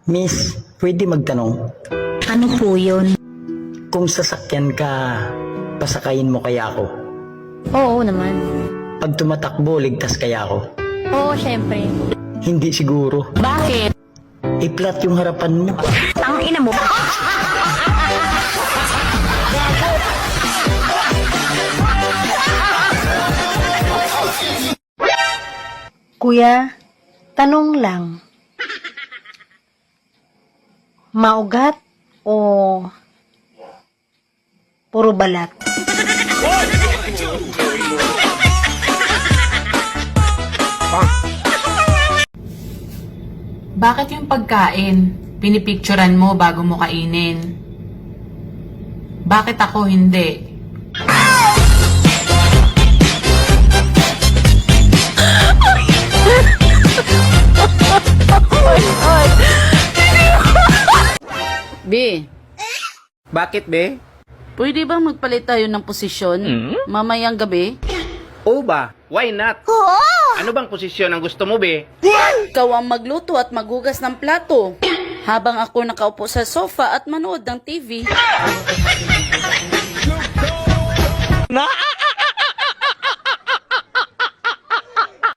Miss, pwede magtanong? Ano po yun? Kung sasakyan ka, pasakayin mo kaya ako? Oo naman. Pag tumatakbo, ligtas kaya ako? Oo, syempre. Hindi siguro. Bakit? I-flat yung harapan mo. Ang ina mo. Kuya, tanong lang. Maugat o puro balat? Bakit yung pagkain, pinipicturan mo bago mo kainin? Bakit ako hindi? B, Bakit, be? pwede bang magpalit tayo ng posisyon mamayang gabi? Oo ba? Why not? Ano bang posisyon ang gusto mo, be? Ikaw ang magluto at maghugas ng plato, habang ako nakaupo sa sofa at manood ng TV.